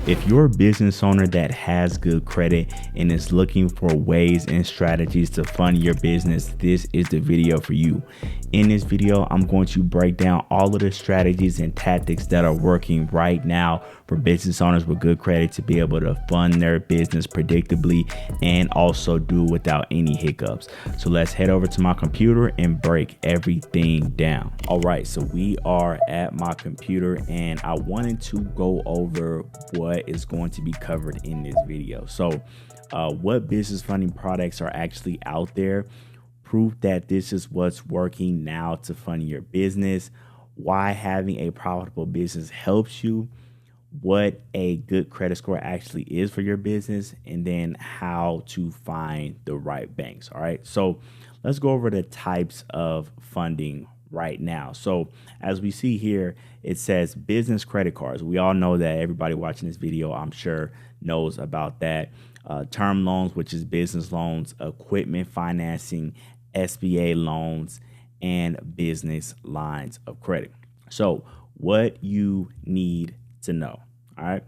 If you're a business owner that has good credit and is looking for ways and strategies to fund your business, this is the video for you. In this video, I'm going to break down all of the strategies and tactics that are working right now for business owners with good credit to be able to fund their business predictably and also do it without any hiccups. So let's head over to my computer and break everything down. All right, so we are at my computer and I wanted to go over what is going to be covered in this video. So what business funding products are actually out there, proof that this is what's working now to fund your business, why having a profitable business helps you, what a good credit score actually is for your business, and then how to find the right banks. All right, so let's go over the types of funding right now. So as we see here, it says business credit cards. We all know that. Everybody watching this video, I'm sure, knows about that. Term loans, which is business loans, equipment financing, SBA loans, and business lines of credit. So what you need to know. All right.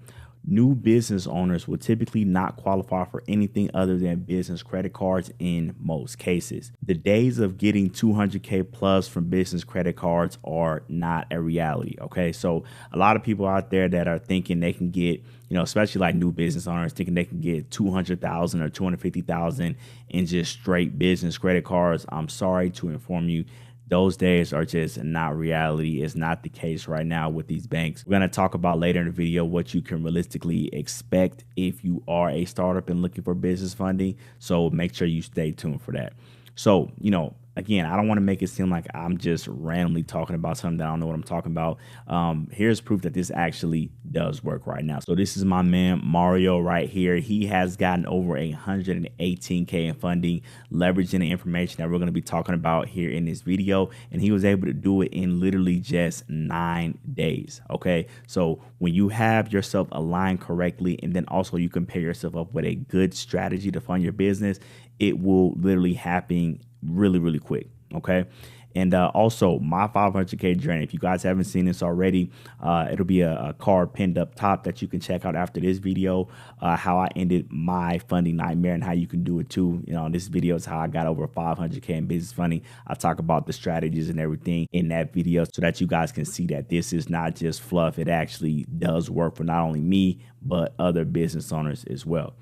New business owners will typically not qualify for anything other than business credit cards in most cases. The days of getting 200K plus from business credit cards are not a reality. Okay. So a lot of people out there that are thinking they can get, especially like new business owners thinking they can get 200,000 or 250,000 in just straight business credit cards. I'm sorry to inform you, those days are just not reality. It's not the case right now with these banks. We're going to talk about later in the video what you can realistically expect if you are a startup and looking for business funding. So make sure you stay tuned for that. So, again, I don't want to make it seem like I'm just randomly talking about something that I don't know what I'm talking about. Here's proof that this actually does work right now. So this is my man Mario right here. He has gotten over 118K in funding, leveraging the information that we're going to be talking about here in this video. And he was able to do it in literally just 9 days. Okay. So when you have yourself aligned correctly, and then also you compare yourself up with a good strategy to fund your business, it will literally happen really quick. Okay. And also my 500K journey, if you guys haven't seen this already, it'll be a card pinned up top that you can check out after this video, how I ended my funding nightmare and how you can do it too. This video is how I got over 500K in business funding. I talk about the strategies and everything in that video so that you guys can see that this is not just fluff. It actually does work for not only me, but other business owners as well.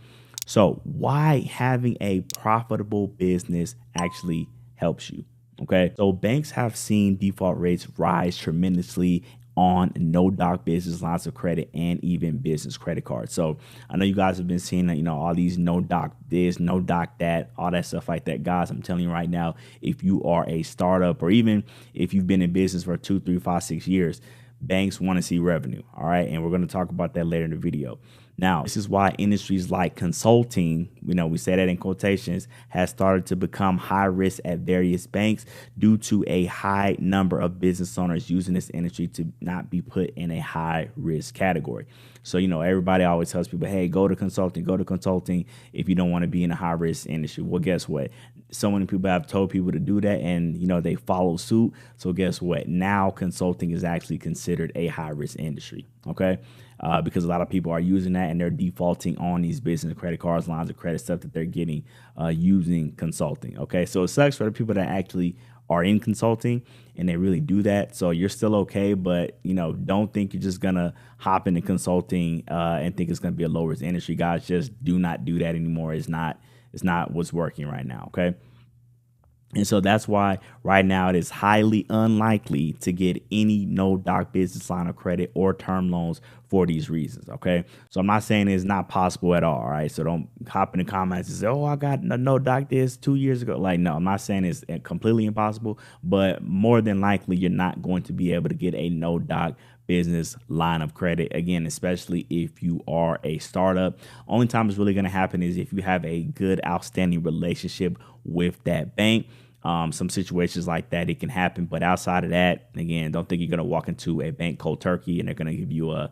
So why having a profitable business actually helps you. Okay. So banks have seen default rates rise tremendously on no-doc business lines of credit and even business credit cards. So I know you guys have been seeing, all these no-doc this, no-doc that, all that stuff like that. Guys, I'm telling you right now, if you are a startup or even if you've been in business for 2, 3, 5, 6 years, banks want to see revenue. All right. And we're going to talk about that later in the video. Now, this is why industries like consulting, we say that in quotations, has started to become high risk at various banks due to a high number of business owners using this industry to not be put in a high risk category. So, everybody always tells people, hey, go to consulting if you don't want to be in a high risk industry. Well, guess what? So many people have told people to do that and, they follow suit. So guess what? Now consulting is actually considered a high risk industry. Okay. Because a lot of people are using that and they're defaulting on these business credit cards, lines of credit, stuff that they're getting using consulting. Okay. So it sucks for the people that actually are in consulting and they really do that. So you're still okay, but don't think you're just gonna hop into consulting and think it's gonna be a low risk industry. Guys, just do not do that anymore. It's not what's working right now. Okay. And so that's why right now it is highly unlikely to get any no-doc business line of credit or term loans for these reasons. Okay. So I'm not saying it's not possible at all. Right. So don't hop in the comments and say, oh, I got a no-doc this 2 years ago. Like, no, I'm not saying it's completely impossible, but more than likely you're not going to be able to get a no-doc business line of credit, again, especially if you are a startup. Only time it's really going to happen is if you have a good, outstanding relationship with that bank. Some situations like that, it can happen. But outside of that, again, don't think you're going to walk into a bank cold turkey and they're going to give you a,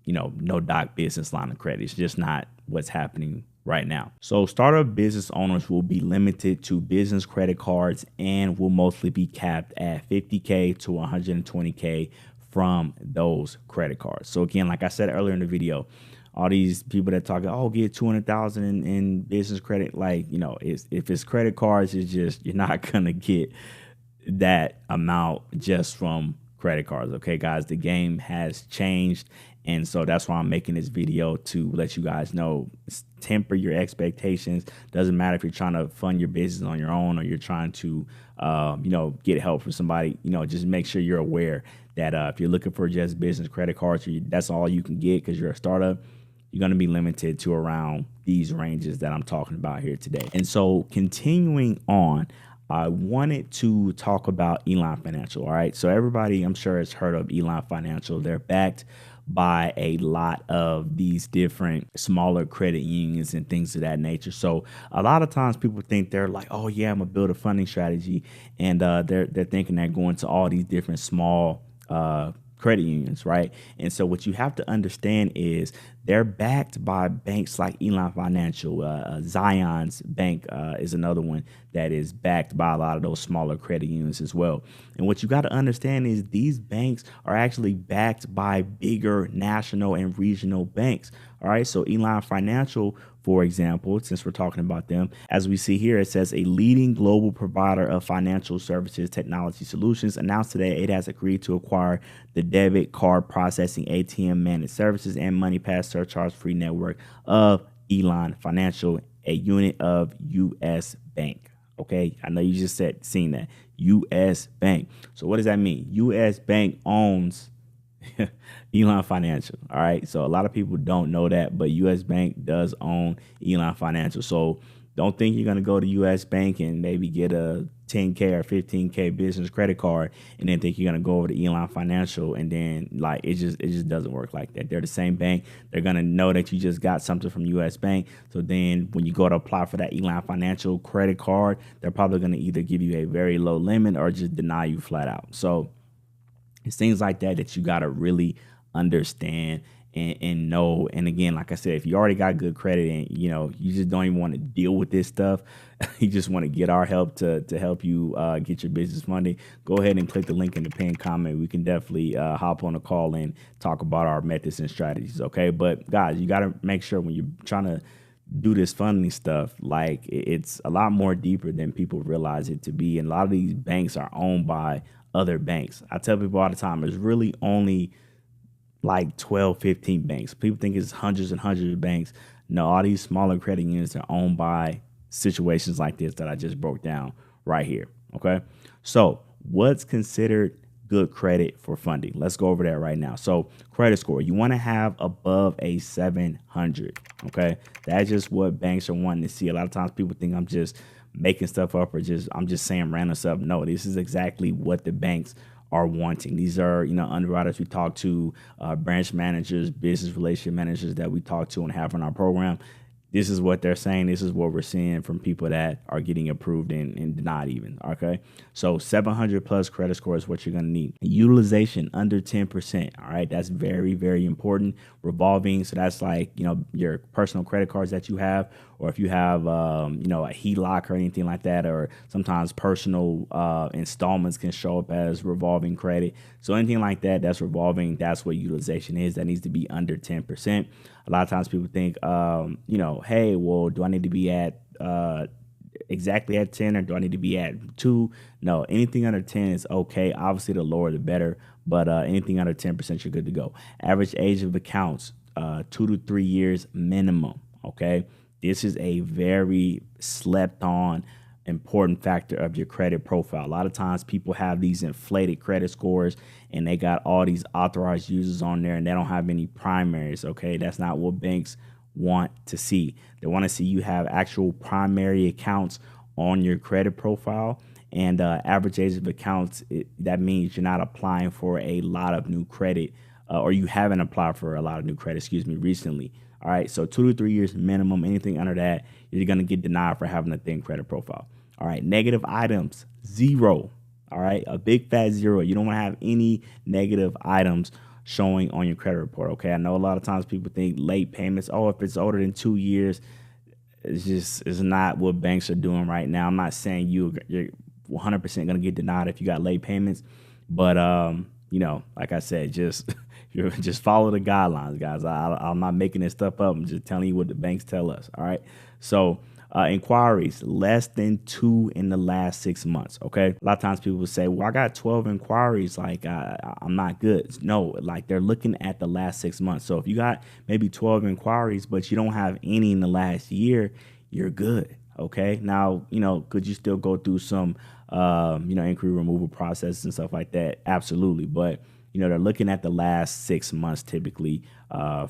no-doc business line of credit. It's just not what's happening right now. So startup business owners will be limited to business credit cards and will mostly be capped at 50K to 120K from those credit cards. So again, like I said earlier in the video, all these people that talk, oh, get 200,000 in business credit, like, you know, if it's credit cards, it's just, you're not gonna get that amount just from credit cards. Okay, guys, the game has changed. And so that's why I'm making this video, to let you guys know, temper your expectations. Doesn't matter if you're trying to fund your business on your own, or you're trying to, you know, get help from somebody. You know, just make sure you're aware that if you're looking for just business credit cards, that's all you can get because you're a startup. You're going to be limited to around these ranges that I'm talking about here today. And so continuing on, I wanted to talk about Elon Financial. All right. So everybody, I'm sure, has heard of Elon Financial. They're backed by a lot of these different smaller credit unions and things of that nature. So a lot of times people think they're like, oh yeah, I'm gonna build a funding strategy, and they're thinking they're going to all these different small credit unions, right? And so what you have to understand is they're backed by banks like Elon Financial. Zion's Bank is another one that is backed by a lot of those smaller credit unions as well. And what you got to understand is these banks are actually backed by bigger national and regional banks. All right, so Elon Financial, for example, since we're talking about them, as we see here, it says a leading global provider of financial services technology solutions announced today it has agreed to acquire the debit card processing, ATM managed services, and MoneyPass surcharge-free network of Elon Financial, a unit of U.S. Bank. Okay, I know you just seen that, U.S. Bank. So what does that mean? U.S. Bank owns Elon Financial. All right. So a lot of people don't know that, but US Bank does own Elon Financial. So don't think you're going to go to US Bank and maybe get a 10K or 15K business credit card and then think you're going to go over to Elon Financial, and then like it just doesn't work like that. They're the same bank. They're going to know that you just got something from US Bank. So then when you go to apply for that Elon Financial credit card, they're probably going to either give you a very low limit or just deny you flat out. So it's things like that that you got to really understand and know. And again, like I said, if you already got good credit and, you know, you just don't even want to deal with this stuff, you just want to get our help to help you get your business funded, go ahead and click the link in the pinned comment. We can definitely hop on a call and talk about our methods and strategies. Okay. But guys, you got to make sure when you're trying to do this funding stuff, like it's a lot more deeper than people realize it to be. And a lot of these banks are owned by other banks. I tell people all the time, there's really only like 12, 15 banks. People think it's hundreds and hundreds of banks. No, all these smaller credit unions are owned by situations like this that I just broke down right here. Okay. So what's considered good credit for funding? Let's go over that right now. So credit score, you want to have above a 700. Okay. That's just what banks are wanting to see. A lot of times people think I'm just making stuff up or I'm just saying random stuff. No, this is exactly what the banks are wanting. These are, you know, underwriters we talk to, branch managers, business relationship managers that we talk to and have on our program. This is what they're saying. This is what we're seeing from people that are getting approved and denied even. Okay. So 700 plus credit score is what you're going to need. Utilization under 10%. All right. That's very, very important. Revolving. So that's like, you know, your personal credit cards that you have, or if you have, you know, a HELOC or anything like that, or sometimes personal installments can show up as revolving credit. So anything like that, that's revolving. That's what utilization is. That needs to be under 10%. A lot of times people think, you know, hey, well, do I need to be at exactly at 10 or do I need to be at 2? No, anything under 10 is okay. Obviously, the lower the better, but anything under 10%, you're good to go. Average age of accounts, 2 to 3 years minimum. Okay. This is a very slept on important factor of your credit profile. A lot of times people have these inflated credit scores and they got all these authorized users on there and they don't have any primaries. Okay. That's not what banks want to see. They want to see you have actual primary accounts on your credit profile, and average age of accounts. That means you're not applying for a lot of new credit, or you haven't applied for a lot of new credit, recently. All right. So 2 to 3 years minimum. Anything under that, you're going to get denied for having a thin credit profile. All right. Negative items, 0. All right. A big fat 0. You don't want to have any negative items showing on your credit report. Okay. I know a lot of times people think late payments. Oh, if it's older than 2 years, it's not what banks are doing right now. I'm not saying you're 100% going to get denied if you got late payments, but, like I said, just just follow the guidelines, guys. I'm not making this stuff up. I'm just telling you what the banks tell us. All right. So inquiries, less than 2 in the last 6 months. Okay. A lot of times people will say, well, I got 12 inquiries. Like I'm not good. No, like they're looking at the last 6 months. So if you got maybe 12 inquiries, but you don't have any in the last year, you're good. Okay. Now, could you still go through some, inquiry removal process and stuff like that? Absolutely. But they're looking at the last 6 months typically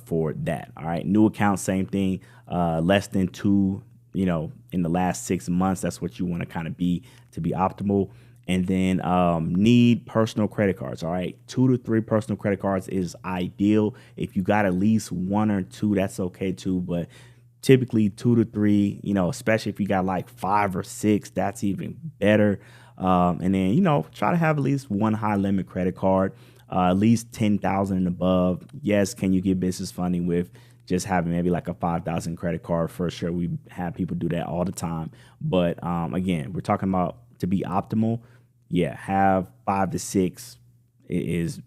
for that. All right. New accounts, same thing. Less than 2, in the last 6 months. That's what you want to kind of be to be optimal. And then need personal credit cards. All right. 2 to 3 personal credit cards is ideal. If you got at least 1 or 2, that's okay too. But typically 2 to 3, especially if you got like 5 or 6, that's even better. And then, try to have at least 1 high limit credit card. At least 10,000 and above. Yes, can you get business funding with just having maybe like a 5,000 credit card? For sure, we have people do that all the time. But again, we're talking about to be optimal. Yeah, have 5 to 6 is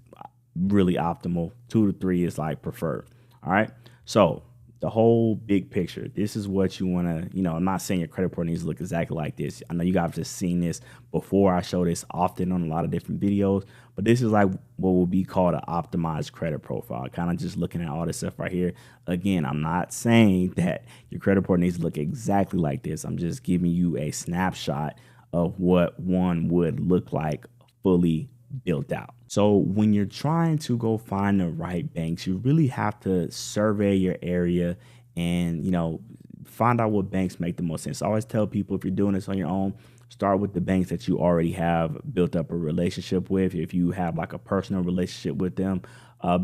really optimal. 2 to 3 is like preferred. All right. So the whole big picture, this is what you want to, I'm not saying your credit report needs to look exactly like this. I know you guys have just seen this before. I show this often on a lot of different videos, but this is like what will be called an optimized credit profile. Kind of just looking at all this stuff right here. Again, I'm not saying that your credit report needs to look exactly like this. I'm just giving you a snapshot of what one would look like fully built out. So when you're trying to go find the right banks, you really have to survey your area and, find out what banks make the most sense. I always tell people, if you're doing this on your own, start with the banks that you already have built up a relationship with. If you have like a personal relationship with them,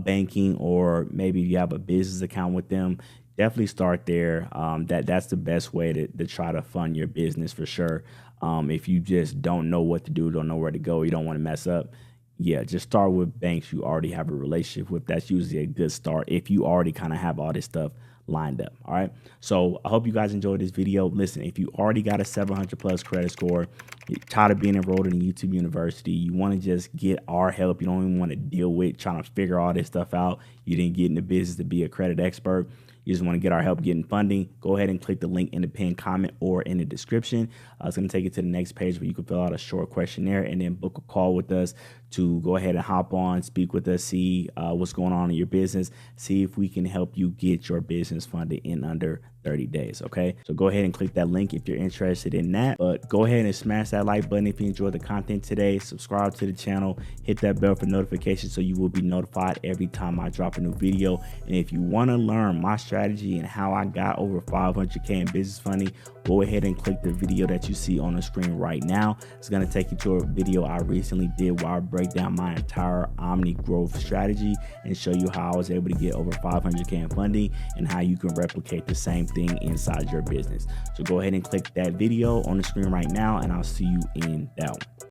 banking, or maybe you have a business account with them, definitely start there. That's the best way to try to fund your business for sure. If you just don't know what to do, don't know where to go, you don't want to mess up, yeah, just start with banks you already have a relationship with. That's usually a good start if you already kind of have all this stuff lined up. All right. So I hope you guys enjoyed this video. Listen, if you already got a 700 plus credit score, you're tired of being enrolled in a YouTube university, you want to just get our help. You don't even want to deal with trying to figure all this stuff out. You didn't get in the business to be a credit expert. You just want to get our help getting funding, go ahead and click the link in the pinned comment or in the description. It's going to take you to the next page where you can fill out a short questionnaire and then book a call with us to go ahead and hop on, speak with us, see what's going on in your business, see if we can help you get your business funded in under 30 days. Okay, so go ahead and click that link if you're interested in that. But go ahead and smash that like button if you enjoyed the content today. Subscribe to the channel, hit that bell for notifications so you will be notified every time I drop a new video. And if you want to learn my strategy and how I got over 500K in business funding, go ahead and click the video that you see on the screen right now. It's going to take you to a video I recently did where I break down my entire omni growth strategy and show you how I was able to get over 500K in funding and how you can replicate the same thing inside your business. So go ahead and click that video on the screen right now, and I'll see you in that one.